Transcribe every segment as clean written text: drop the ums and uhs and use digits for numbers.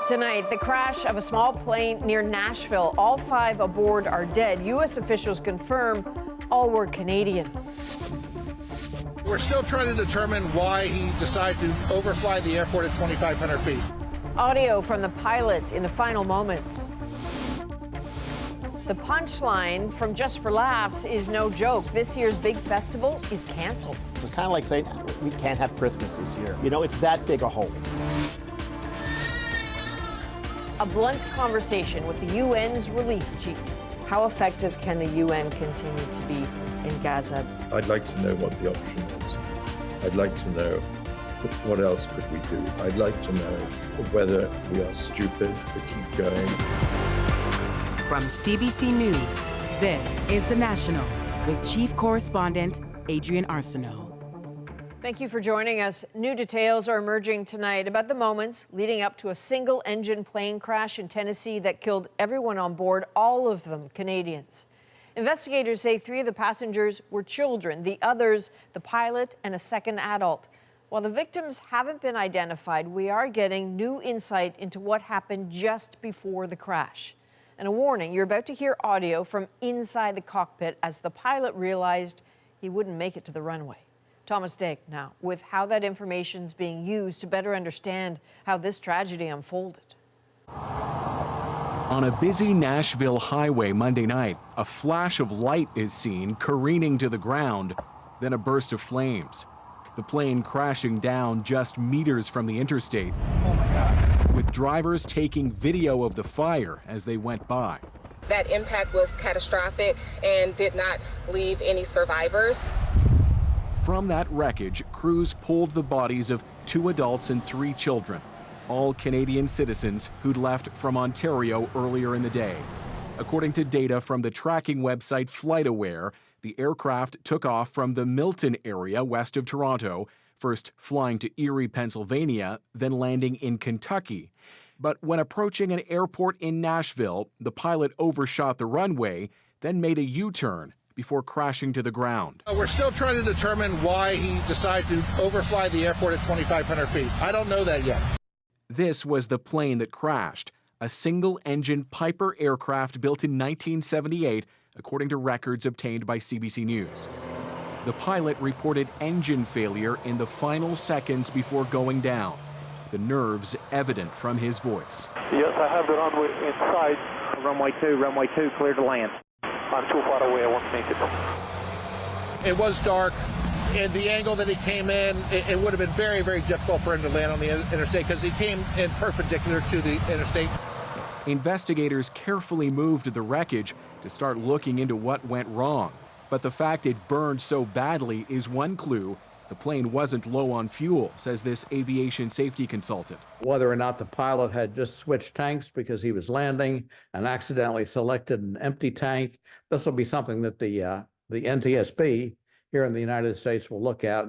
Tonight, the crash of a small plane near Nashville. All 5 aboard are dead. U.S. officials confirm all were Canadian. We're still trying to determine why he decided to overfly the airport at 2,500 feet. Audio from the pilot in the final moments. The punchline from Just for Laughs is no joke. This year's big festival is canceled. It's kind of like saying we can't have Christmas this year. You know, it's that big a hole. A blunt conversation with the UN's relief chief. How effective can the UN continue to be in Gaza? I'd like to know what the option is. I'd like to know what else could we do. I'd like to know whether we are stupid to keep going. From CBC News, this is The National with Chief Correspondent Adrian Arsenault. Thank you for joining us. New details are emerging tonight about the moments leading up to a single-engine plane crash in Tennessee that killed everyone on board, all of them Canadians. Investigators say 3 of the passengers were children, the others the pilot and a second adult. While the victims haven't been identified, we are getting new insight into what happened just before the crash. And a warning, you're about to hear audio from inside the cockpit as the pilot realized he wouldn't make it to the runway. Thomas Dake now with how that information is being used to better understand how this tragedy unfolded. On a busy Nashville highway Monday night, a flash of light is seen careening to the ground, then a burst of flames. The plane crashing down just meters from the interstate. Oh my God. With drivers taking video of the fire as they went by. That impact was catastrophic and did not leave any survivors. From that wreckage, crews pulled the bodies of 2 adults and 3 children, all Canadian citizens who'd left from Ontario earlier in the day. According to data from the tracking website FlightAware, the aircraft took off from the Milton area west of Toronto, first flying to Erie, Pennsylvania, then landing in Kentucky. But when approaching an airport in Nashville, the pilot overshot the runway, then made a U-turn before crashing to the ground. We're still trying to determine why he decided to overfly the airport at 2,500 feet. I don't know that yet. This was the plane that crashed, a single-engine Piper aircraft built in 1978, according to records obtained by CBC News. The pilot reported engine failure in the final seconds before going down, the nerves evident from his voice. Yes, I have the runway in sight. Runway 2, clear to land. I'm too far away, I won't make it. It was dark, and the angle that he came in, it would have been very, very difficult for him to land on the interstate because he came in perpendicular to the interstate. Investigators carefully moved the wreckage to start looking into what went wrong. But the fact it burned so badly is one clue. The plane wasn't low on fuel, says this aviation safety consultant. Whether or not the pilot had just switched tanks because he was landing and accidentally selected an empty tank, this will be something that the NTSB here in the United States will look at.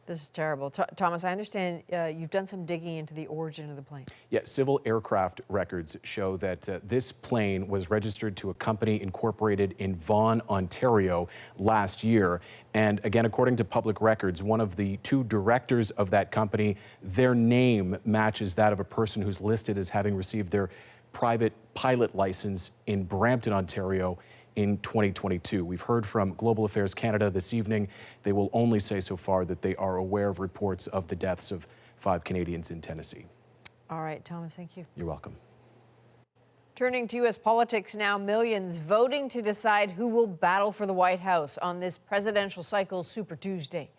This is terrible. Thomas, I understand you've done some digging into the origin of the plane. Yeah, civil aircraft records show that this plane was registered to a company incorporated in Vaughan, Ontario last year. And again, according to public records, one of the 2 directors of that company, their name matches that of a person who's listed as having received their private pilot license in Brampton, Ontario in 2022. We've heard from Global Affairs Canada this evening. They will only say so far that they are aware of reports of the deaths of 5 Canadians in Tennessee. All right, Thomas, thank you. You're welcome. Turning to U.S. politics now, millions voting to decide who will battle for the White House on this presidential cycle's Super Tuesday.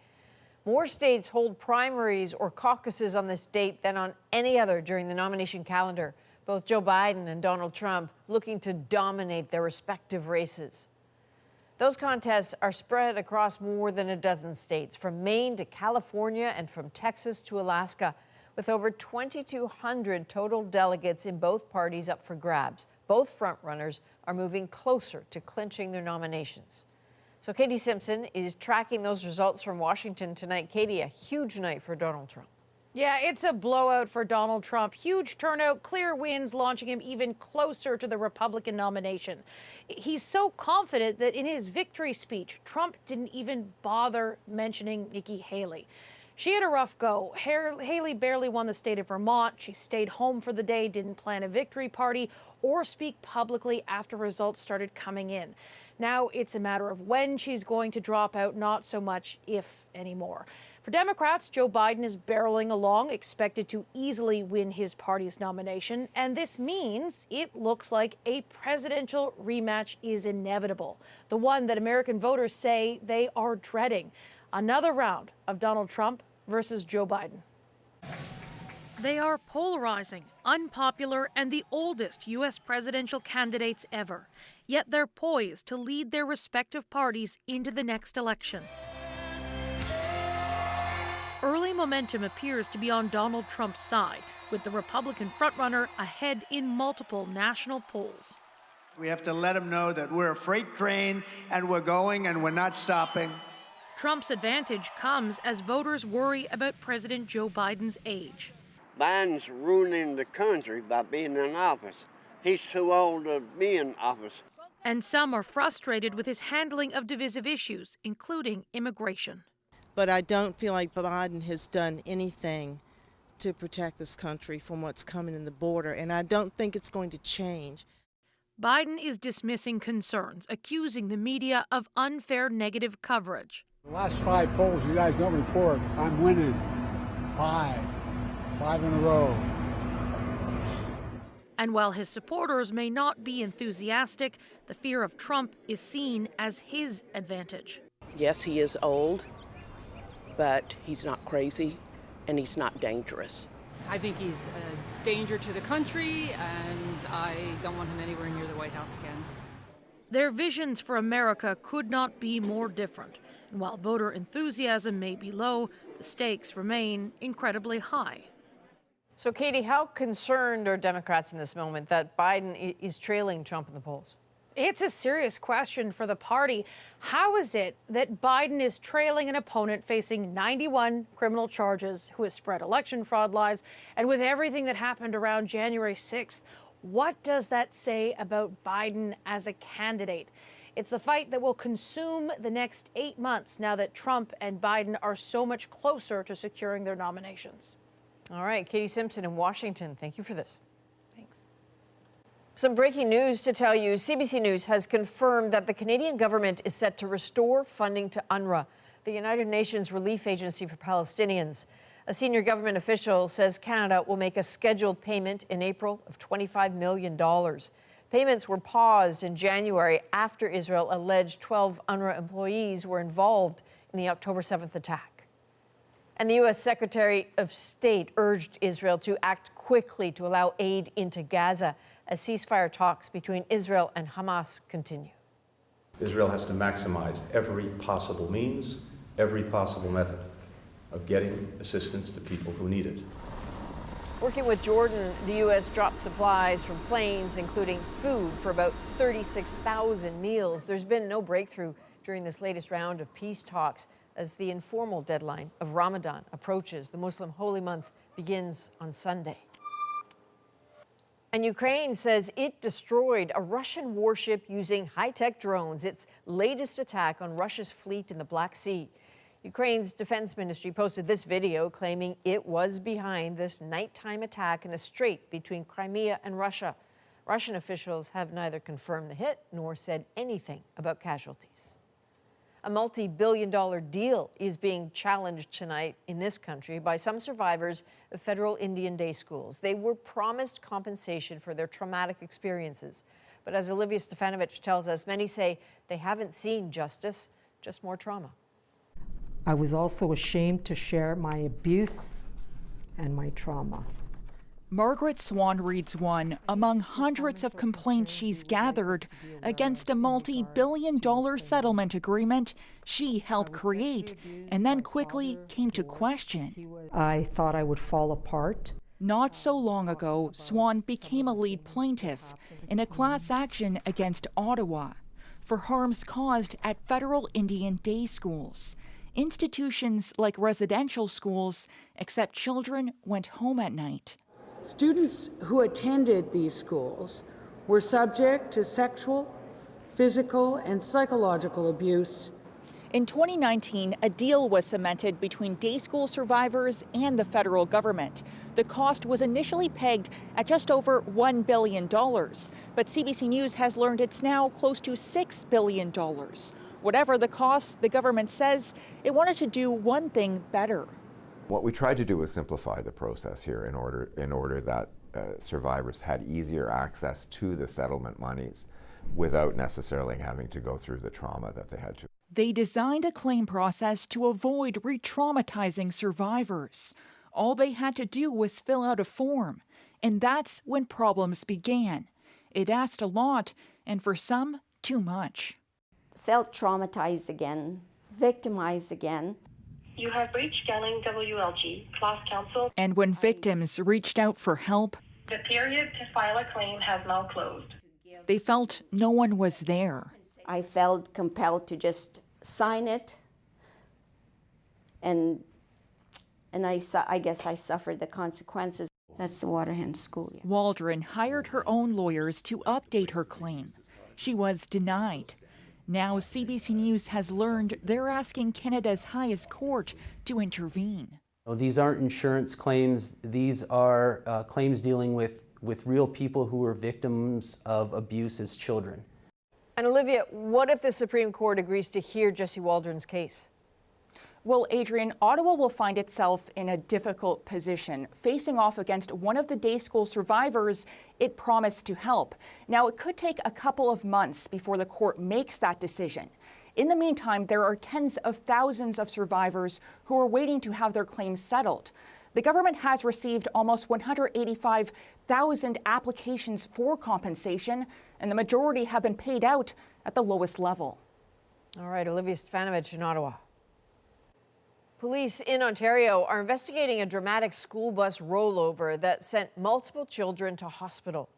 More states hold primaries or caucuses on this date than on any other during the nomination calendar. Both Joe Biden and Donald Trump looking to dominate their respective races. Those contests are spread across more than a dozen states, from Maine to California and from Texas to Alaska, with over 2,200 total delegates in both parties up for grabs. Both frontrunners are moving closer to clinching their nominations. So Katie Simpson is tracking those results from Washington tonight. Katie, a huge night for Donald Trump. Yeah, it's a blowout for Donald Trump. Huge turnout, clear wins, launching him even closer to the Republican nomination. He's so confident that in his victory speech, Trump didn't even bother mentioning Nikki Haley. She had a rough go. Haley barely won the state of Vermont. She stayed home for the day, didn't plan a victory party or speak publicly after results started coming in. Now it's a matter of when she's going to drop out, not so much if anymore. For Democrats, Joe Biden is barreling along, expected to easily win his party's nomination. And this means it looks like a presidential rematch is inevitable, the one that American voters say they are dreading. Another round of Donald Trump versus Joe Biden. They are polarizing, unpopular, and the oldest U.S. presidential candidates ever. Yet they're poised to lead their respective parties into the next election. Early momentum appears to be on Donald Trump's side, with the Republican frontrunner ahead in multiple national polls. We have to let them know that we're a freight train and we're going and we're not stopping. Trump's advantage comes as voters worry about President Joe Biden's age. Biden's ruining the country by being in office. He's too old to be in office. And some are frustrated with his handling of divisive issues, including immigration. But I don't feel like Biden has done anything to protect this country from what's coming in the border, and I don't think it's going to change. Biden is dismissing concerns, accusing the media of unfair negative coverage. The last 5 polls you guys don't report, I'm winning 5 in a row. And while his supporters may not be enthusiastic, the fear of Trump is seen as his advantage. Yes, he is old, but he's not crazy and he's not dangerous. I think he's a danger to the country, and I don't want him anywhere near the White House again. Their visions for America could not be more different. And while voter enthusiasm may be low, the stakes remain incredibly high. So, Katie, how concerned are Democrats in this moment that Biden is trailing Trump in the polls? It's a serious question for the party. How is it that Biden is trailing an opponent facing 91 criminal charges, who has spread election fraud lies, and with everything that happened around January 6th, what does that say about Biden as a candidate? It's the fight that will consume the next 8 months now that Trump and Biden are so much closer to securing their nominations. All right, Katie Simpson in Washington, thank you for this. Thanks. Some breaking news to tell you. CBC News has confirmed that the Canadian government is set to restore funding to UNRWA, the United Nations Relief Agency for Palestinians. A senior government official says Canada will make a scheduled payment in April of $25 million. Payments were paused in January after Israel alleged 12 UNRWA employees were involved in the October 7th attack. And the U.S. Secretary of State urged Israel to act quickly to allow aid into Gaza as ceasefire talks between Israel and Hamas continue. Israel has to maximize every possible means, every possible method of getting assistance to people who need it. Working with Jordan, the U.S. dropped supplies from planes, including food for about 36,000 meals. There's been no breakthrough during this latest round of peace talks as the informal deadline of Ramadan approaches. The Muslim holy month begins on Sunday. And Ukraine says it destroyed a Russian warship using high-tech drones, its latest attack on Russia's fleet in the Black Sea. Ukraine's defense ministry posted this video claiming it was behind this nighttime attack in a strait between Crimea and Russia. Russian officials have neither confirmed the hit nor said anything about casualties. A multi-billion-dollar deal is being challenged tonight in this country by some survivors of federal Indian day schools. They were promised compensation for their traumatic experiences. But as Olivia Stefanovich tells us, many say they haven't seen justice, just more trauma. I was also ashamed to share my abuse and my trauma. Margaret Swan reads one among hundreds of complaints she's gathered against a multi-billion-dollar settlement agreement she helped create and then quickly came to question. I thought I would fall apart. Not so long ago, Swan became a lead plaintiff in a class action against Ottawa for harms caused at federal Indian day schools, institutions like residential schools, except children went home at night. Students who attended these schools were subject to sexual, physical, and psychological abuse. In 2019, a deal was cemented between day school survivors and the federal government. The cost was initially pegged at just over $1 billion, but CBC News has learned it's now close to $6 billion. Whatever the cost, the government says it wanted to do one thing better. What we tried to do was simplify the process here in order that survivors had easier access to the settlement monies without necessarily having to go through the trauma that they had to. They designed a claim process to avoid re-traumatizing survivors. All they had to do was fill out a form, and that's when problems began. It asked a lot, and for some, too much. Felt traumatized again, victimized again. You have reached Stelling WLG, class counsel. And when victims reached out for help, the period to file a claim has now closed. They felt no one was there. I felt compelled to just sign it, and I guess I suffered the consequences. That's the Waterhen School. Waldron hired her own lawyers to update her claim. She was denied. Now CBC News has learned they're asking Canada's highest court to intervene. These aren't insurance claims. These are claims dealing with real people who were victims of abuse as children. And Olivia, what if the Supreme Court agrees to hear Jesse Waldron's case? Well, Adrian, Ottawa will find itself in a difficult position, facing off against one of the day school survivors it promised to help. Now, it could take a couple of months before the court makes that decision. In the meantime, there are tens of thousands of survivors who are waiting to have their claims settled. The government has received almost 185,000 applications for compensation, and the majority have been paid out at the lowest level. All right, Olivia Stefanovich in Ottawa. Police in Ontario are investigating a dramatic school bus rollover that sent multiple children to hospital.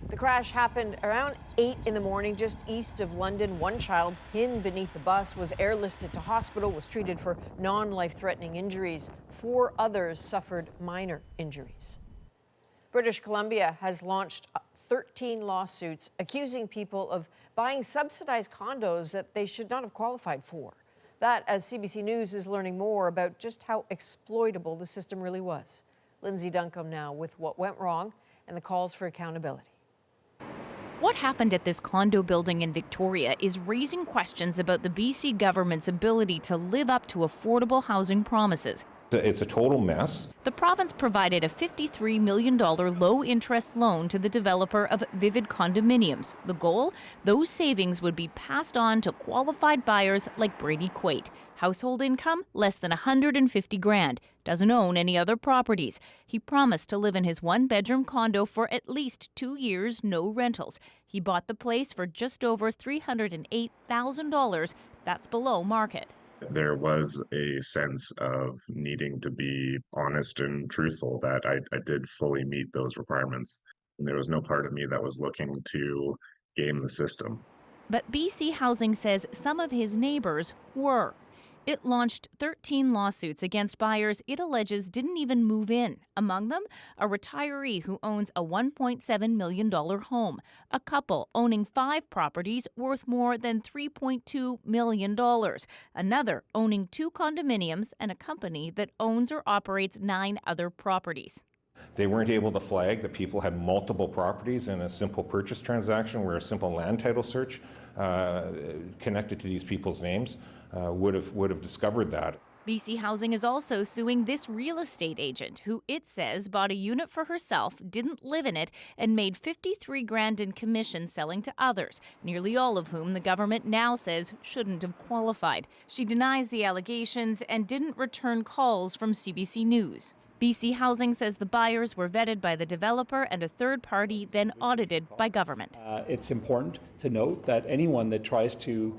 The crash happened around 8 in the morning just east of London. One child pinned beneath the bus was airlifted to hospital, was treated for non-life-threatening injuries. 4 others suffered minor injuries. British Columbia has launched 13 lawsuits accusing people of buying subsidized condos that they should not have qualified for. That as CBC News is learning more about just how exploitable the system really was. Lindsay Duncombe now with what went wrong and the calls for accountability. What happened at this condo building in Victoria is raising questions about the BC government's ability to live up to affordable housing promises. It's a total mess. The province provided a $53 million low-interest loan to the developer of Vivid condominiums. The goal? Those savings would be passed on to qualified buyers like Brady Quaid. Household income? Less than $150,000. Doesn't own any other properties. He promised to live in his one-bedroom condo for at least 2 years, no rentals. He bought the place for just over $308,000. That's below market. There was a sense of needing to be honest and truthful that I did fully meet those requirements. And there was no part of me that was looking to game the system. But BC Housing says some of his neighbors were. It launched 13 lawsuits against buyers it alleges didn't even move in. Among them, a retiree who owns a $1.7 million home, a couple owning 5 properties worth more than $3.2 million, another owning 2 condominiums, and a company that owns or operates 9 other properties. They weren't able to flag that people had multiple properties in a simple purchase transaction where a simple land title search connected to these people's names would have discovered that. BC Housing is also suing this real estate agent who it says bought a unit for herself, didn't live in it, and made $53,000 in commission selling to others, nearly all of whom the government now says shouldn't have qualified. She denies the allegations and didn't return calls from CBC News. BC Housing says the buyers were vetted by the developer and a third party, then audited by government. It's important to note that anyone that tries to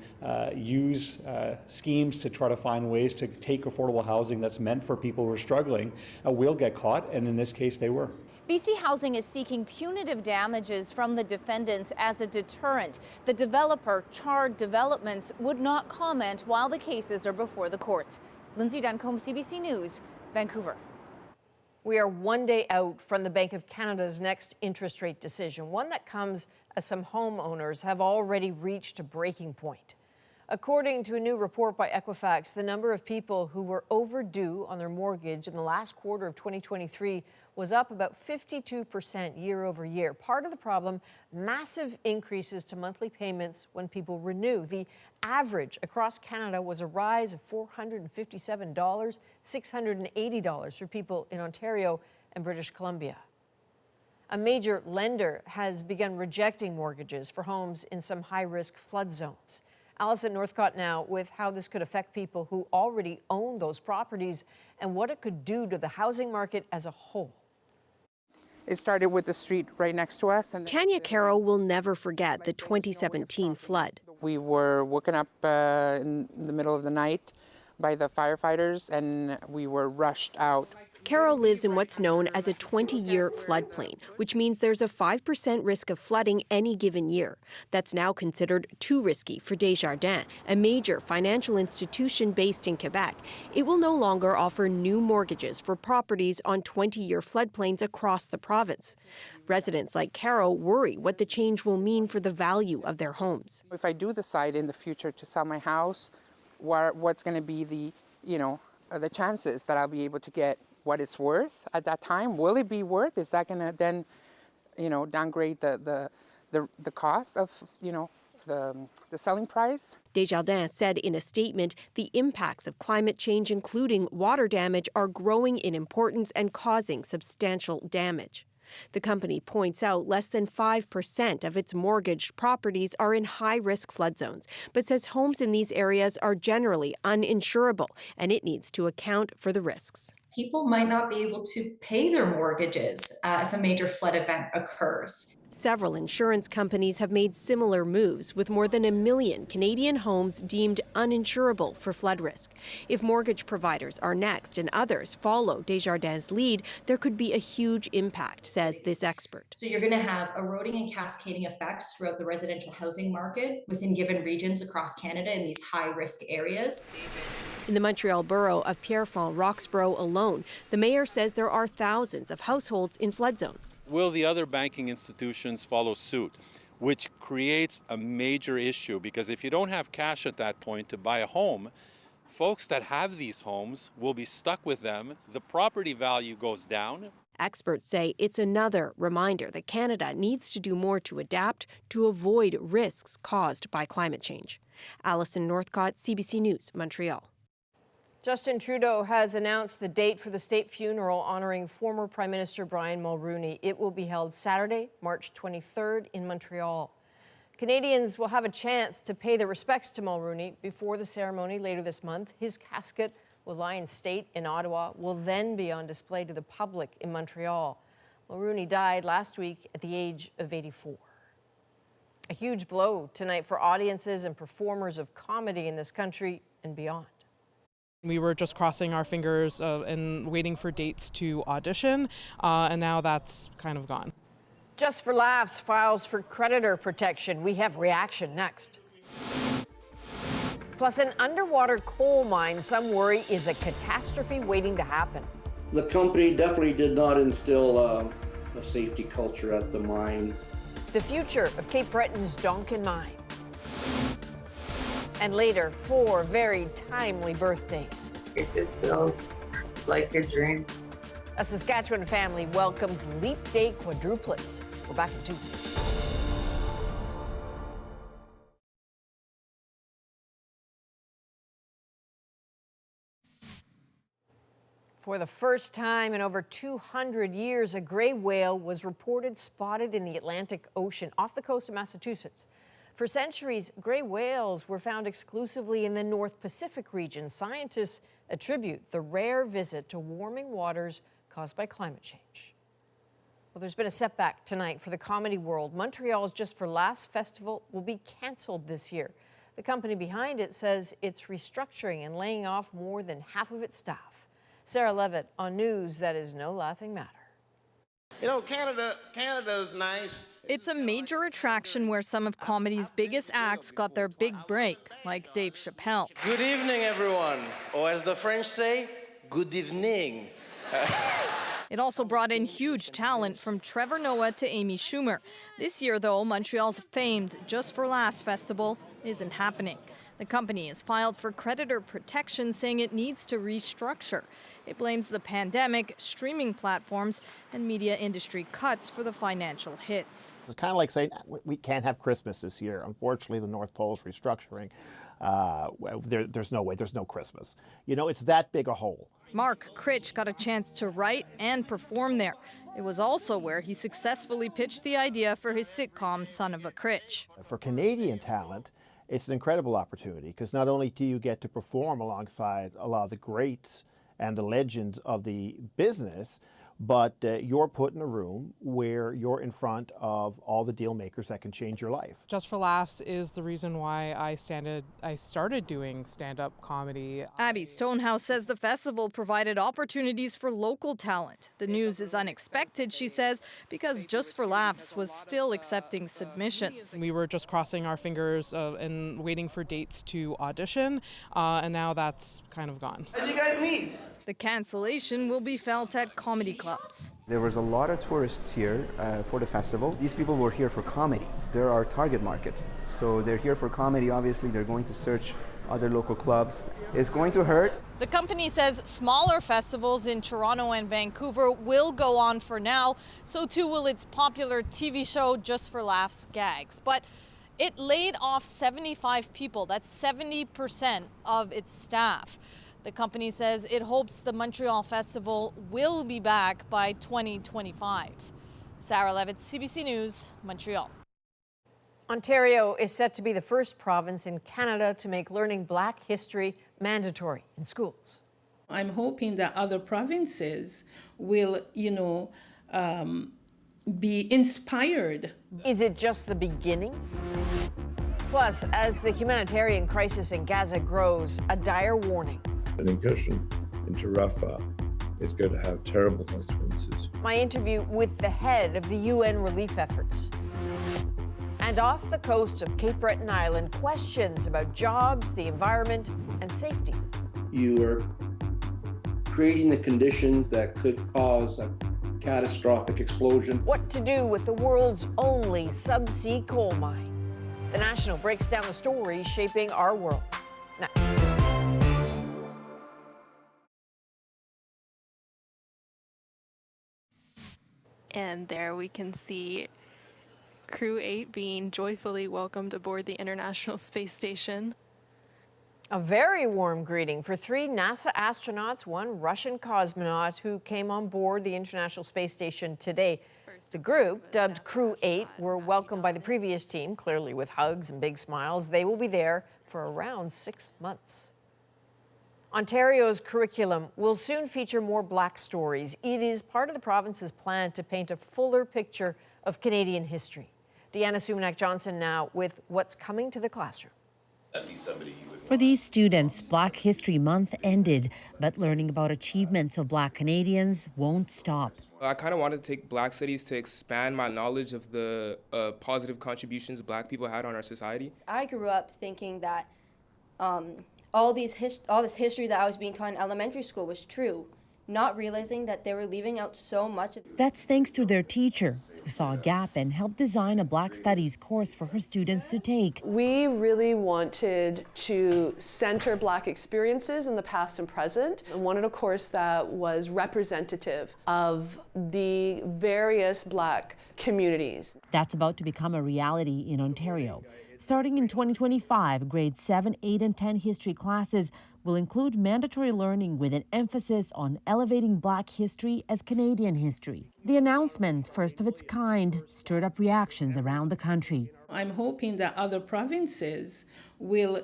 use schemes to try to find ways to take affordable housing that's meant for people who are struggling will get caught, and in this case they were. BC Housing is seeking punitive damages from the defendants as a deterrent. The developer, Chard Developments, would not comment while the cases are before the courts. Lindsay Duncombe, CBC News, Vancouver. We are one day out from the Bank of Canada's next interest rate decision, one that comes as some homeowners have already reached a breaking point. According to a new report by Equifax, the number of people who were overdue on their mortgage in the last quarter of 2023 was up about 52% year over year. Part of the problem, massive increases to monthly payments when people renew. The average across Canada was a rise of $457, $680 for people in Ontario and British Columbia. A major lender has begun rejecting mortgages for homes in some high-risk flood zones. Alison Northcott now with how this could affect people who already own those properties and what it could do to the housing market as a whole. It started with the street right next to us. And Tanya Carroll will never forget the 2017 flood. We were woken up in the middle of the night by the firefighters, and we were rushed out. Carroll lives in what's known as a 20-year floodplain, which means there's a 5% risk of flooding any given year. That's now considered too risky for Desjardins, a major financial institution based in Quebec. It will no longer offer new mortgages for properties on 20-year floodplains across the province. Residents like Carroll worry what the change will mean for the value of their homes. If I do decide in the future to sell my house, what's going to be the chances that I'll be able to get what it's worth at that time? Will it be worth? Is that going to then, downgrade the cost of, the selling price? Desjardins said in a statement the impacts of climate change, including water damage, are growing in importance and causing substantial damage. The company points out less than 5% of its mortgaged properties are in high-risk flood zones, but says homes in these areas are generally uninsurable, and it needs to account for the risks. People might not be able to pay their mortgages if a major flood event occurs. Several insurance companies have made similar moves, with more than 1 million Canadian homes deemed uninsurable for flood risk. If mortgage providers are next and others follow Desjardins' lead, there could be a huge impact, says this expert. So you're going to have eroding and cascading effects throughout the residential housing market within given regions across Canada in these high-risk areas. In the Montreal borough of Pierrefonds-Roxborough alone, the mayor says there are thousands of households in flood zones. Will the other banking institutions follow suit? Which creates a major issue, because if you don't have cash at that point to buy a home, folks that have these homes will be stuck with them. The property value goes down. Experts say it's another reminder that Canada needs to do more to adapt to avoid risks caused by climate change. Alison Northcott, CBC News, Montreal. Justin Trudeau has announced the date for the state funeral honoring former Prime Minister Brian Mulroney. It will be held Saturday, March 23rd in Montreal. Canadians will have a chance to pay their respects to Mulroney before the ceremony later this month. His casket will lie in state in Ottawa, will then be on display to the public in Montreal. Mulroney died last week at the age of 84. A huge blow tonight for audiences and performers of comedy in this country and beyond. We were just crossing our fingers and waiting for dates to audition, and now that's kind of gone. Just for Laughs files for creditor protection. We have reaction next. Plus, an underwater coal mine some worry is a catastrophe waiting to happen. The company definitely did not instill a safety culture at the mine. The future of Cape Breton's Donkin mine. And later, 4 very timely birthdays. It just feels like a dream. A Saskatchewan family welcomes Leap Day quadruplets. We're back in 2 weeks. For the first time in over 200 years, a gray whale was reported spotted in the Atlantic Ocean off the coast of Massachusetts. For centuries, gray whales were found exclusively in the North Pacific region. Scientists attribute the rare visit to warming waters caused by climate change. Well, there's been a setback tonight for the comedy world. Montreal's Just for Laughs festival will be canceled this year. The company behind it says it's restructuring and laying off more than half of its staff. Sarah Levitt on news that is no laughing matter. You know, Canada's nice. It's a major attraction where some of comedy's biggest acts got their big break, like Dave Chappelle. Good evening, everyone. Or as the French say, good evening. It also brought in huge talent from Trevor Noah to Amy Schumer. This year, though, Montreal's famed Just for Laughs festival isn't happening. The company has filed for creditor protection, saying it needs to restructure. It blames the pandemic, streaming platforms, and media industry cuts for the financial hits. It's kind of like saying we can't have Christmas this year. Unfortunately, the North Pole is restructuring. There's no way, there's no Christmas. You know, it's that big a hole. Mark Critch got a chance to write and perform there. It was also where he successfully pitched the idea for his sitcom, Son of a Critch. For Canadian talent, it's an incredible opportunity because not only do you get to perform alongside a lot of the greats and the legends of the business, but you're put in a room where you're in front of all the deal makers that can change your life. Just for Laughs is the reason why I started doing stand-up comedy. Abby Stonehouse says the festival provided opportunities for local talent. The news is unexpected, she says, because Just for Laughs was still accepting submissions. We were just crossing our fingers and waiting for dates to audition, and now that's kind of gone. What do you guys need? The cancellation will be felt at comedy clubs. There was a lot of tourists here for the festival. These people were here for comedy. They're our target market. So they're here for comedy. Obviously, they're going to search other local clubs. It's going to hurt. The company says smaller festivals in Toronto and Vancouver will go on for now. So too will its popular TV show Just for Laughs gags. But it laid off 75 people. That's 70% of its staff. The company says it hopes the Montreal Festival will be back by 2025. Sarah Levitt, CBC News, Montreal. Ontario is set to be the first province in Canada to make learning Black history mandatory in schools. I'm hoping that other provinces will, be inspired. Is it just the beginning? Plus, as the humanitarian crisis in Gaza grows, a dire warning. An incursion into Rafah is going to have terrible consequences. My interview with the head of the UN relief efforts. And off the coast of Cape Breton Island, questions about jobs, the environment, and safety. You are creating the conditions that could cause a catastrophic explosion. What to do with the world's only subsea coal mine. The National breaks down the stories shaping our world. Next. And there we can see Crew 8 being joyfully welcomed aboard the International Space Station. A very warm greeting for 3 NASA astronauts, 1 Russian cosmonaut who came on board the International Space Station today. The group, dubbed Crew 8, were welcomed by the previous team, clearly with hugs and big smiles. They will be there for around 6 months. Ontario's curriculum will soon feature more Black stories. It is part of the province's plan to paint a fuller picture of Canadian history. Deanna Sumanak-Johnson now with what's coming to the classroom. For these students, Black History Month ended, but learning about achievements of Black Canadians won't stop. I kind of wanted to take Black studies to expand my knowledge of the positive contributions Black people had on our society. I grew up thinking that all this history that I was being taught in elementary school was true, not realizing that they were leaving out so much. That's thanks to their teacher, who saw a gap and helped design a Black Studies course for her students to take. We really wanted to center Black experiences in the past and present, and wanted a course that was representative of the various Black communities. That's about to become a reality in Ontario. Starting in 2025, grades 7, 8, and 10 history classes will include mandatory learning with an emphasis on elevating Black history as Canadian history. The announcement, first of its kind, stirred up reactions around the country. I'm hoping that other provinces will,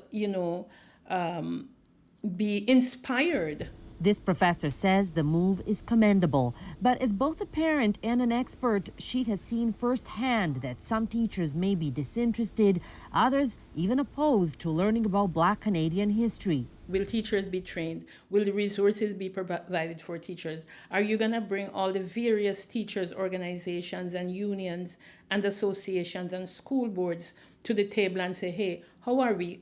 be inspired. This professor says the move is commendable, but as both a parent and an expert, she has seen firsthand that some teachers may be disinterested, others even opposed to learning about Black Canadian history. Will teachers be trained? Will the resources be provided for teachers? Are you going to bring all the various teachers' organizations and unions and associations and school boards to the table and say, hey, how are we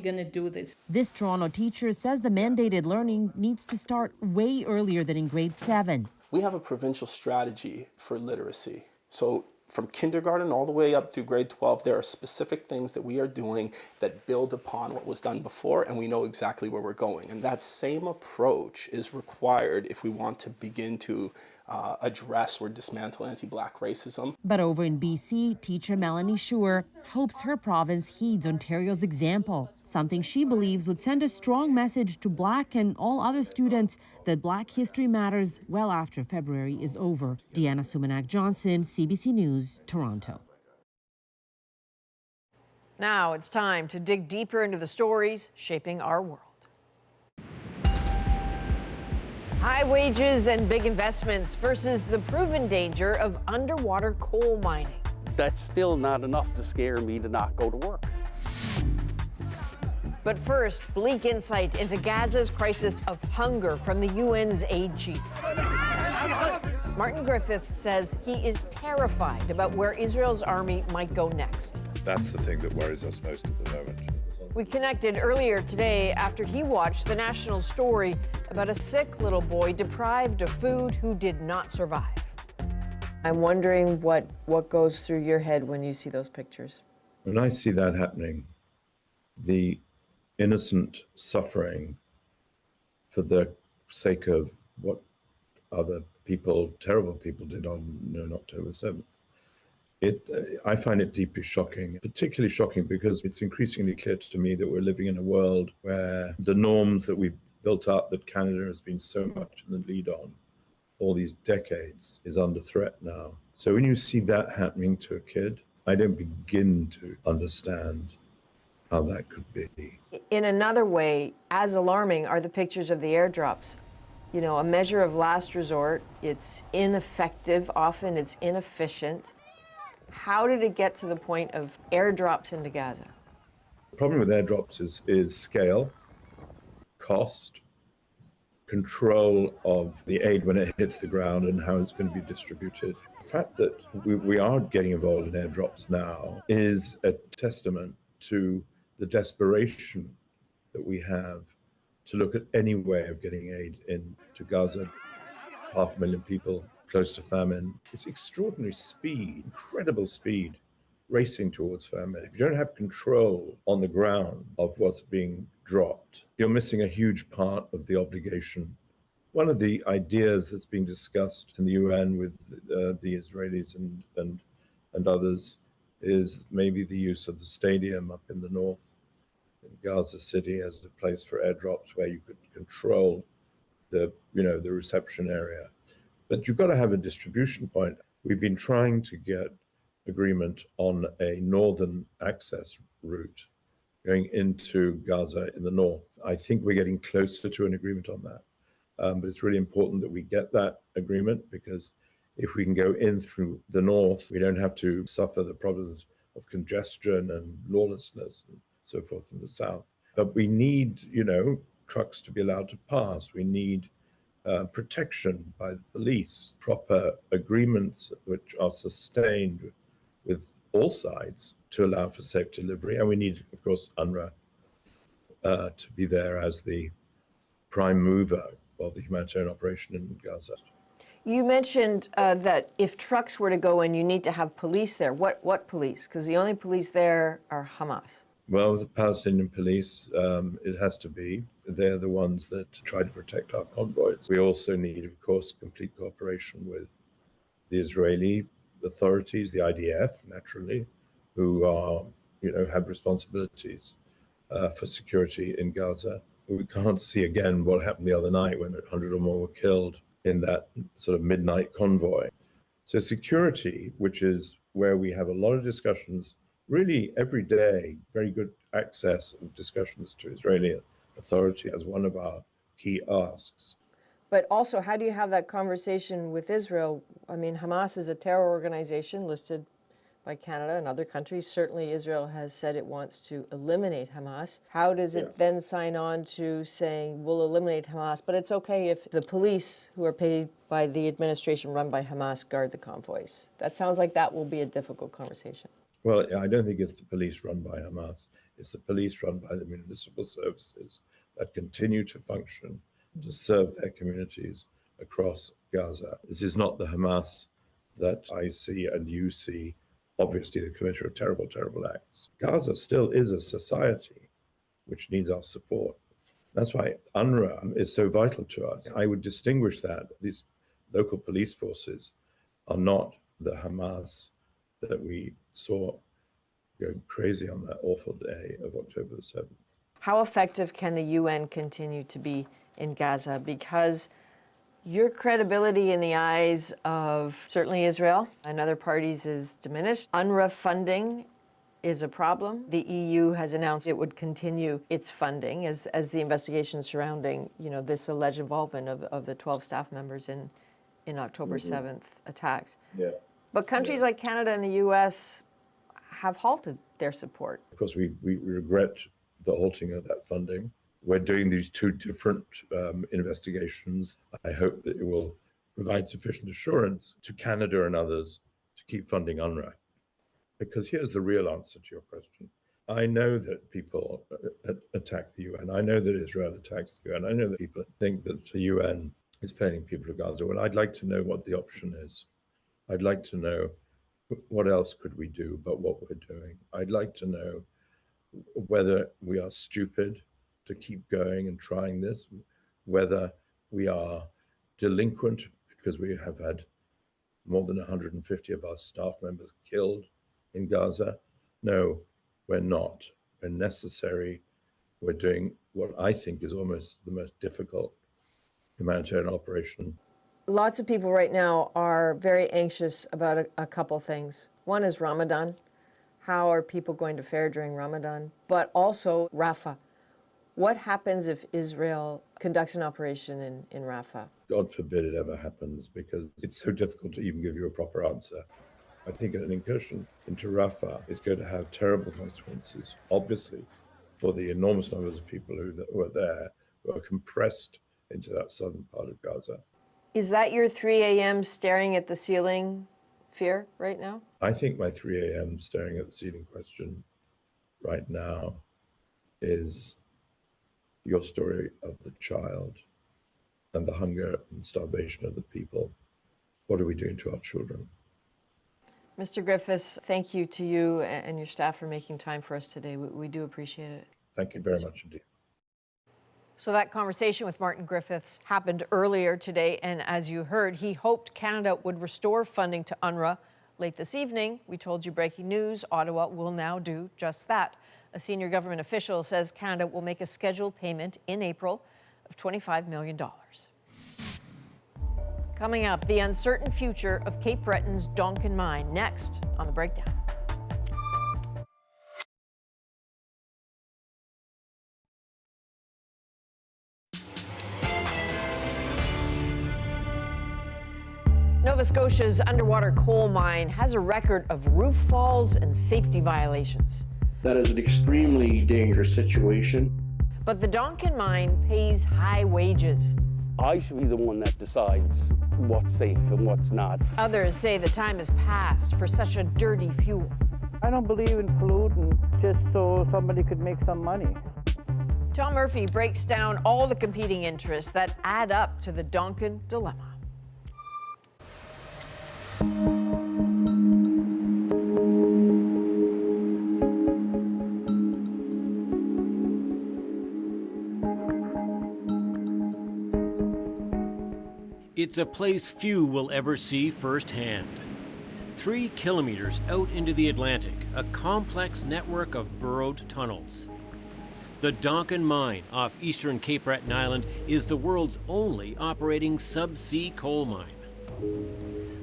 going to do this? This Toronto teacher says the mandated learning needs to start way earlier than in grade 7. We have a provincial strategy for literacy. So from kindergarten all the way up through grade 12, there are specific things that we are doing that build upon what was done before, and we know exactly where we're going. And that same approach is required if we want to begin to address or dismantle anti-Black racism. But over in BC, teacher Melanie Schuer hopes her province heeds Ontario's example, something she believes would send a strong message to Black and all other students that Black history matters well after February is over. Deanna Sumanak-Johnson, CBC News, Toronto. Now it's time to dig deeper into the stories shaping our world. High wages and big investments versus the proven danger of underwater coal mining. That's still not enough to scare me to not go to work. But first, bleak insight into Gaza's crisis of hunger from the UN's aid chief. Martin Griffiths says he is terrified about where Israel's army might go next. That's the thing that worries us most at the moment. We connected earlier today after he watched the national story about a sick little boy deprived of food who did not survive. I'm wondering what goes through your head when you see those pictures. When I see that happening, the innocent suffering for the sake of what other people, terrible people, did on October 7th, I find it deeply shocking, particularly shocking because it's increasingly clear to me that we're living in a world where the norms that we've built up, that Canada has been so much in the lead on all these decades, is under threat now. So when you see that happening to a kid, I don't begin to understand how that could be. In another way, as alarming are the pictures of the airdrops. You know, a measure of last resort, it's ineffective, often it's inefficient. How did it get to the point of airdrops into Gaza? The problem with airdrops is scale, cost, control of the aid when it hits the ground and how it's going to be distributed. The fact that we are getting involved in airdrops now is a testament to the desperation that we have to look at any way of getting aid into Gaza. 500,000 people close to famine. It's extraordinary speed, incredible speed, racing towards famine. If you don't have control on the ground of what's being dropped, you're missing a huge part of the obligation. One of the ideas that's being discussed in the UN with the Israelis and others is maybe the use of the stadium up in the north, in Gaza City, as a place for airdrops where you could control the reception area. But you've got to have a distribution point. We've been trying to get agreement on a northern access route going into Gaza in the north. I think we're getting closer to an agreement on that. But it's really important that we get that agreement, because if we can go in through the north, we don't have to suffer the problems of congestion and lawlessness and so forth in the south. But we need, trucks to be allowed to pass. We need protection by the police, proper agreements which are sustained with all sides to allow for safe delivery. And we need, of course, UNRWA to be there as the prime mover of the humanitarian operation in Gaza. You mentioned that if trucks were to go in, you need to have police there. What police? Because the only police there are Hamas. Well, the Palestinian police, it has to be. They're the ones that try to protect our convoys. We also need, of course, complete cooperation with the Israeli authorities, the IDF, naturally, who are, have responsibilities for security in Gaza. We can't see again what happened the other night when 100 or more were killed in that sort of midnight convoy. So security, which is where we have a lot of discussions, really every day, very good access and discussions to Israeli authority as one of our key asks. But also, how do you have that conversation with Israel? I mean, Hamas is a terror organization listed by Canada and other countries. Certainly Israel has said it wants to eliminate Hamas. How does it then sign on to saying, we'll eliminate Hamas, but it's okay if the police who are paid by the administration run by Hamas guard the convoys? That sounds like that will be a difficult conversation. Well, I don't think it's the police run by Hamas. It's the police run by the municipal services that continue to function to serve their communities across Gaza. This is not the Hamas that I see and you see, obviously the committer of terrible, terrible acts. Gaza still is a society which needs our support. That's why UNRWA is so vital to us. I would distinguish that these local police forces are not the Hamas that we saw going crazy on that awful day of October the 7th. How effective can the UN continue to be in Gaza? Because your credibility in the eyes of certainly Israel and other parties is diminished. UNRWA funding is a problem. The EU has announced it would continue its funding as the investigation surrounding, this alleged involvement of the 12 staff members in October 7th attacks. Yeah. But countries like Canada and the US have halted their support. Of course, we regret the halting of that funding. We're doing these two different investigations. I hope that it will provide sufficient assurance to Canada and others to keep funding UNRWA. Because here's the real answer to your question. I know that people attack the UN. I know that Israel attacks the UN. I know that people think that the UN is failing people of Gaza. Well, I'd like to know what the option is. I'd like to know what else could we do but what we're doing. I'd like to know whether we are stupid to keep going and trying this, whether we are delinquent because we have had more than 150 of our staff members killed in Gaza. No, we're not. We're necessary. We're doing what I think is almost the most difficult humanitarian operation. Lots of people right now are very anxious about a couple things. One is Ramadan. How are people going to fare during Ramadan? But also Rafah. What happens if Israel conducts an operation in Rafah? God forbid it ever happens, because it's so difficult to even give you a proper answer. I think an incursion into Rafah is going to have terrible consequences, obviously, for the enormous numbers of people who are there, who are compressed into that southern part of Gaza. Is that your 3 a.m. staring at the ceiling fear right now? I think my 3 a.m. staring at the ceiling question right now is your story of the child and the hunger and starvation of the people. What are we doing to our children? Mr. Griffiths, thank you to you and your staff for making time for us today. We do appreciate it. Thank you very much indeed. So that conversation with Martin Griffiths happened earlier today, and as you heard, he hoped Canada would restore funding to UNRWA. Late this evening, we told you breaking news, Ottawa will now do just that. A senior government official says Canada will make a scheduled payment in April of $25 million. Coming up, the uncertain future of Cape Breton's Donkin mine, next on The Breakdown. Nova Scotia's underwater coal mine has a record of roof falls and safety violations. That is an extremely dangerous situation. But the Donkin mine pays high wages. I should be the one that decides what's safe and what's not. Others say the time has passed for such a dirty fuel. I don't believe in polluting just so somebody could make some money. Tom Murphy breaks down all the competing interests that add up to the Donkin dilemma. It's a place few will ever see firsthand. 3 kilometers out into the Atlantic, a complex network of burrowed tunnels. The Donkin mine off eastern Cape Breton Island is the world's only operating subsea coal mine.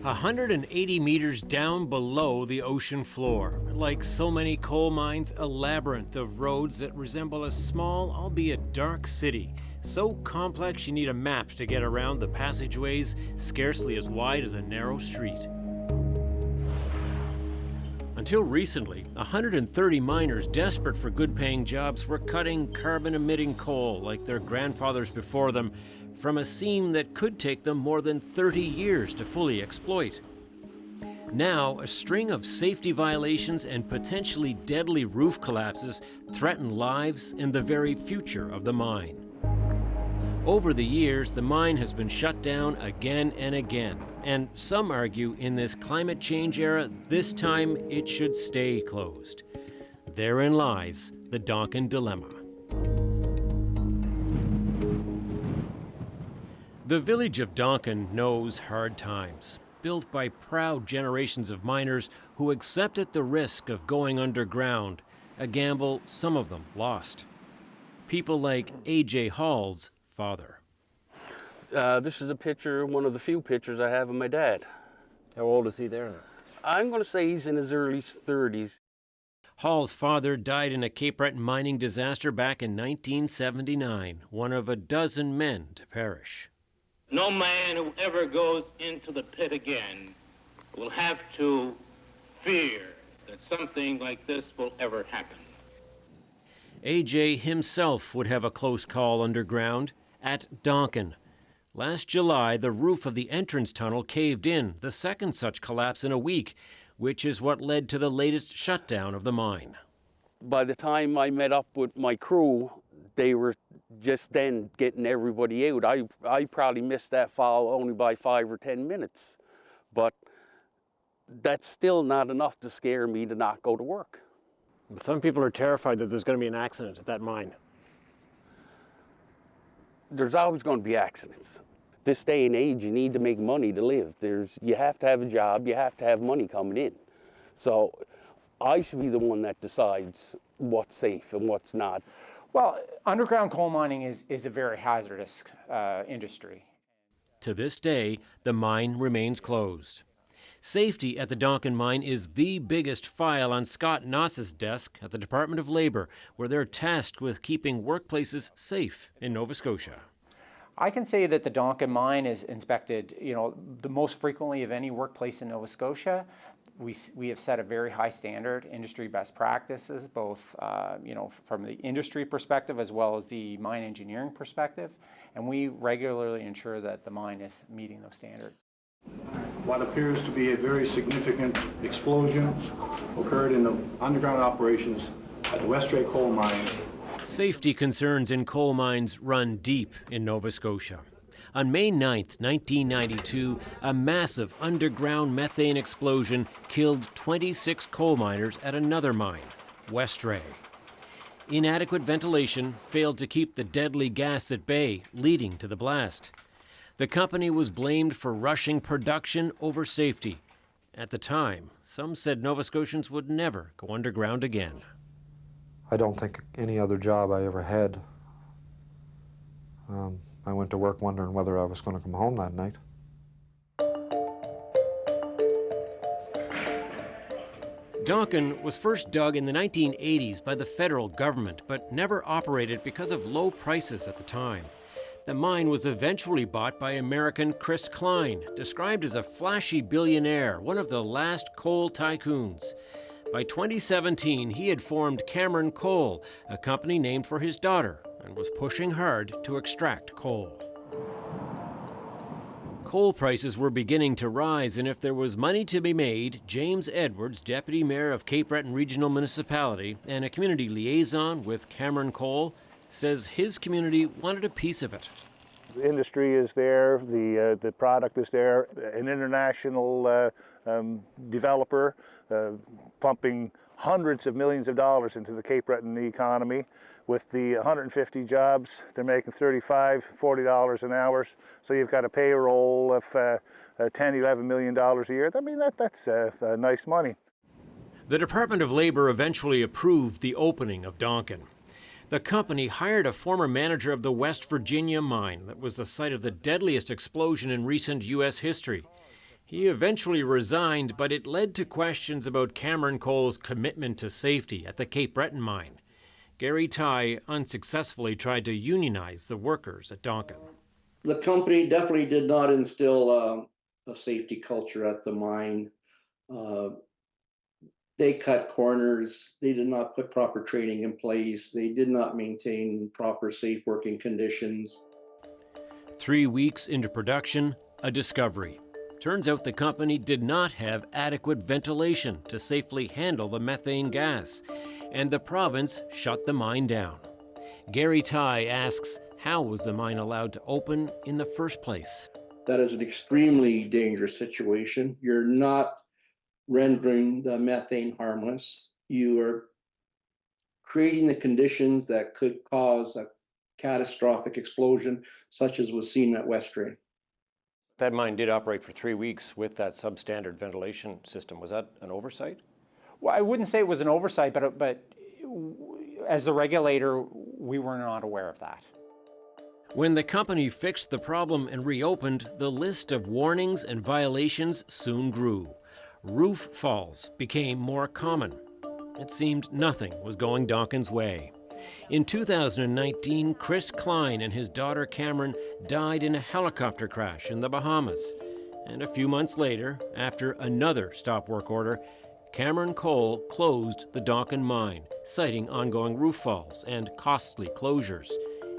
180 meters down below the ocean floor. Like so many coal mines, a labyrinth of roads that resemble a small, albeit dark city. So complex you need a map to get around the passageways, scarcely as wide as a narrow street. Until recently, 130 miners desperate for good-paying jobs were cutting carbon-emitting coal like their grandfathers before them from a seam that could take them more than 30 years to fully exploit. Now, a string of safety violations and potentially deadly roof collapses threaten lives and the very future of the mine. Over the years, the mine has been shut down again and again, and some argue in this climate change era, this time it should stay closed. Therein lies the Donkin dilemma. The village of Donkin knows hard times, built by proud generations of miners who accepted the risk of going underground, a gamble some of them lost. People like A.J. Hall's father. This is a picture, one of the few pictures I have of my dad. How old is he there now? I'm going to say he's in his early 30s. Hall's father died in a Cape Breton mining disaster back in 1979, one of a dozen men to perish. No man who ever goes into the pit again will have to fear that something like this will ever happen. A.J. himself would have a close call underground at Donkin. Last July, the roof of the entrance tunnel caved in, the second such collapse in a week, which is what led to the latest shutdown of the mine. By the time I met up with my crew, they were just then getting everybody out. I probably missed that fall only by 5 or 10 minutes. But that's still not enough to scare me to not go to work. Some people are terrified that there's going to be an accident at that mine. There's always going to be accidents. This day and age, you need to make money to live. You have to have a job, you have to have money coming in. So I should be the one that decides what's safe and what's not. Well, underground coal mining is a very hazardous industry. To this day, the mine remains closed. Safety at the Donkin mine is the biggest file on Scott Noss's desk at the Department of Labor, where they're tasked with keeping workplaces safe in Nova Scotia. I can say that the Donkin mine is inspected, the most frequently of any workplace in Nova Scotia. We have set a very high standard, industry best practices, both from the industry perspective as well as the mine engineering perspective, and we regularly ensure that the mine is meeting those standards. What appears to be a very significant explosion occurred in the underground operations at the Westray coal mine. Safety concerns in coal mines run deep in Nova Scotia. On May 9, 1992, a massive underground methane explosion killed 26 coal miners at another mine, Westray. Inadequate ventilation failed to keep the deadly gas at bay, leading to the blast. The company was blamed for rushing production over safety. At the time, some said Nova Scotians would never go underground again. I don't think any other job I ever had. I went to work wondering whether I was going to come home that night. Donkin was first dug in the 1980s by the federal government, but never operated because of low prices at the time. The mine was eventually bought by American Chris Klein, described as a flashy billionaire, one of the last coal tycoons. By 2017, he had formed Cameron Coal, a company named for his daughter, and was pushing hard to extract coal. Coal prices were beginning to rise, and if there was money to be made, James Edwards, deputy mayor of Cape Breton Regional Municipality and a community liaison with Cameron Coal, says his community wanted a piece of it. The industry is there, the product is there, an international developer pumping hundreds of millions of dollars into the Cape Breton economy. With the 150 jobs, they're making $35, $40 an hour. So you've got a payroll of $10, $11 million a year. I mean, that's nice money. The Department of Labor eventually approved the opening of Donkin. The company hired a former manager of the West Virginia mine that was the site of the deadliest explosion in recent U.S. history. He eventually resigned, but it led to questions about Cameron Coal's commitment to safety at the Cape Breton mine. Gary Ty unsuccessfully tried to unionize the workers at Donkin. The company definitely did not instill a safety culture at the mine. They cut corners. They did not put proper training in place. They did not maintain proper safe working conditions. 3 weeks into production, a discovery. Turns out the company did not have adequate ventilation to safely handle the methane gas, and the province shut the mine down. Gary Ty asks, How was the mine allowed to open in the first place? That is an extremely dangerous situation. You're not rendering the methane harmless. You are creating the conditions that could cause a catastrophic explosion, such as was seen at Westray. That mine did operate for 3 weeks with that substandard ventilation system. Was that an oversight? Well, I wouldn't say it was an oversight, but as the regulator, we were not aware of that. When the company fixed the problem and reopened, the list of warnings and violations soon grew. Roof falls became more common. It seemed nothing was going Donkin's way. In 2019, Chris Klein and his daughter Cameron died in a helicopter crash in the Bahamas. And a few months later, after another stop work order, Cameron Coal closed the Donkin mine, citing ongoing roof falls and costly closures.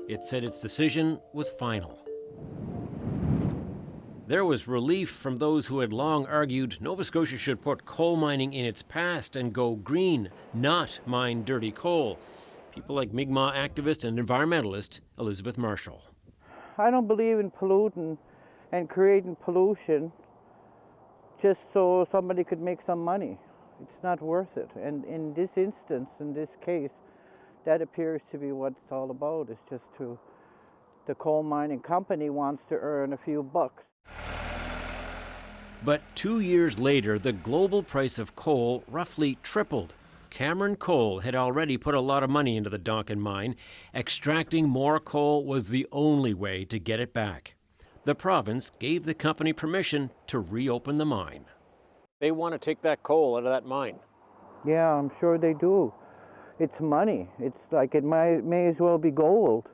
It said its decision was final. There was relief from those who had long argued Nova Scotia should put coal mining in its past and go green, not mine dirty coal. People like Mi'kmaq activist and environmentalist Elizabeth Marshall. I don't believe in polluting and creating pollution just so somebody could make some money. It's not worth it. And in this instance, in this case, that appears to be what it's all about. It's just the coal mining company wants to earn a few bucks. But 2 years later, the global price of coal roughly tripled. Cameron Coal had already put a lot of money into the Donkin mine. Extracting more coal was the only way to get it back. The province gave the company permission to reopen the mine. They want to take that coal out of that mine. Yeah, I'm sure they do. It's money. It's like it may as well be gold.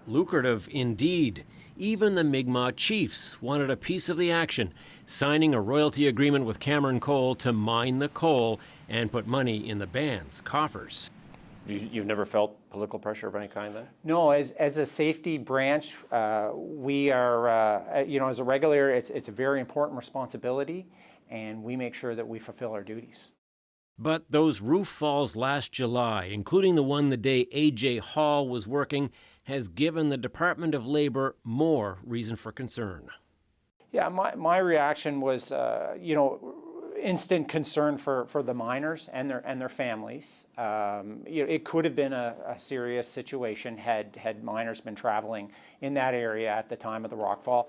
Lucrative indeed. Even the Mi'kmaq chiefs wanted a piece of the action, signing a royalty agreement with Cameron Coal to mine the coal and put money in the band's coffers. You've never felt political pressure of any kind then? No, as a safety branch, we are, as a regulator, it's a very important responsibility, and we make sure that we fulfill our duties. But those roof falls last July, including the one the day A.J. Hall was working, has given the Department of Labor more reason for concern. Yeah, my reaction was, instant concern for the miners and their families. It could have been a serious situation had miners been traveling in that area at the time of the rockfall.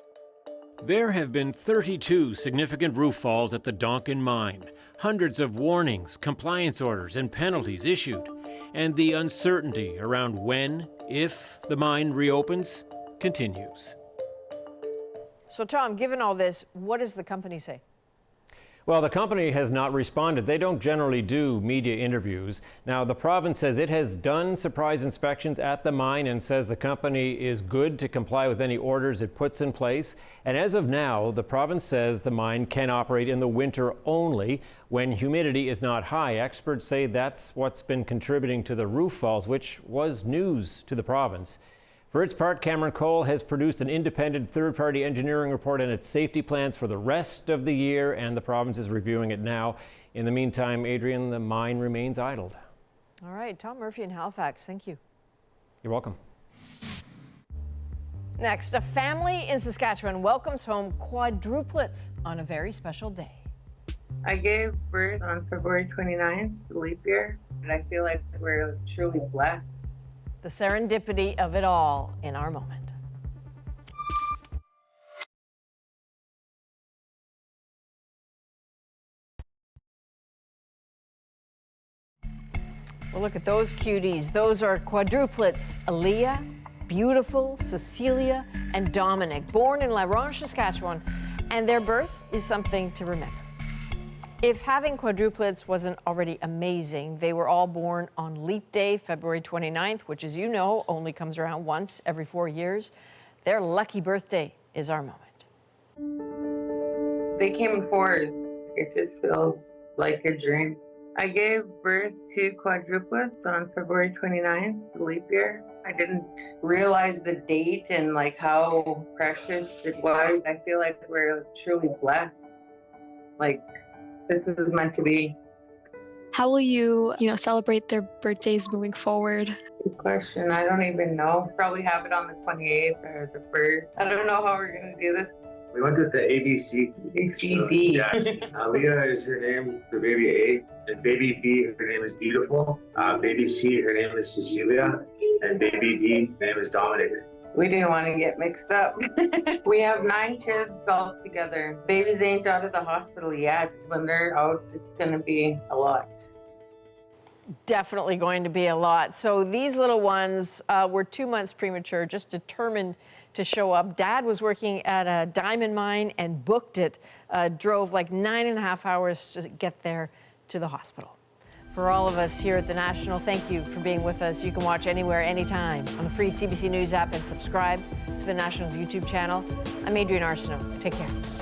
There have been 32 significant roof falls at the Donkin mine, hundreds of warnings, compliance orders, and penalties issued, and the uncertainty around when, if the mine reopens, continues. So, Tom, given all this, what does the company say? Well, the company has not responded. They don't generally do media interviews. Now, the province says it has done surprise inspections at the mine and says the company is good to comply with any orders it puts in place. And as of now, the province says the mine can operate in the winter only when humidity is not high. Experts say that's what's been contributing to the roof falls, which was news to the province. For its part, Cameron Coal has produced an independent third-party engineering report on its safety plans for the rest of the year, and the province is reviewing it now. In the meantime, Adrian, the mine remains idled. All right, Tom Murphy in Halifax, thank you. You're welcome. Next, a family in Saskatchewan welcomes home quadruplets on a very special day. I gave birth on February 29th, leap year, and I feel like we're truly blessed. The serendipity of it all in our moment. Well, look at those cuties. Those are quadruplets. Aaliyah, Beautiful, Cecilia, and Dominic, born in La Ronge, Saskatchewan, and their birth is something to remember. If having quadruplets wasn't already amazing, they were all born on Leap Day, February 29th, which, as you know, only comes around once every 4 years. Their lucky birthday is our moment. They came in fours. It just feels like a dream. I gave birth to quadruplets on February 29th, leap year. I didn't realize the date and like how precious it was. I feel like we're truly blessed. Like, this is meant to be. How will you, celebrate their birthdays moving forward? Good question. I don't even know. Probably have it on the 28th or the 1st. I don't know how we're going to do this. We went with the ABC. ABCD. Yeah. Leah is her name for baby A, and baby B, her name is Beautiful. Baby C, her name is Cecilia, and baby D, her name is Dominic. We didn't want to get mixed up. We have 9 kids all together. Babies ain't out of the hospital yet. When they're out, it's going to be a lot. Definitely going to be a lot. So these little ones were 2 months premature, just determined to show up. Dad was working at a diamond mine and booked it, drove like 9.5 hours to get there to the hospital. For all of us here at The National, thank you for being with us. You can watch anywhere, anytime on the free CBC News app and subscribe to The National's YouTube channel. I'm Adrienne Arsenault. Take care.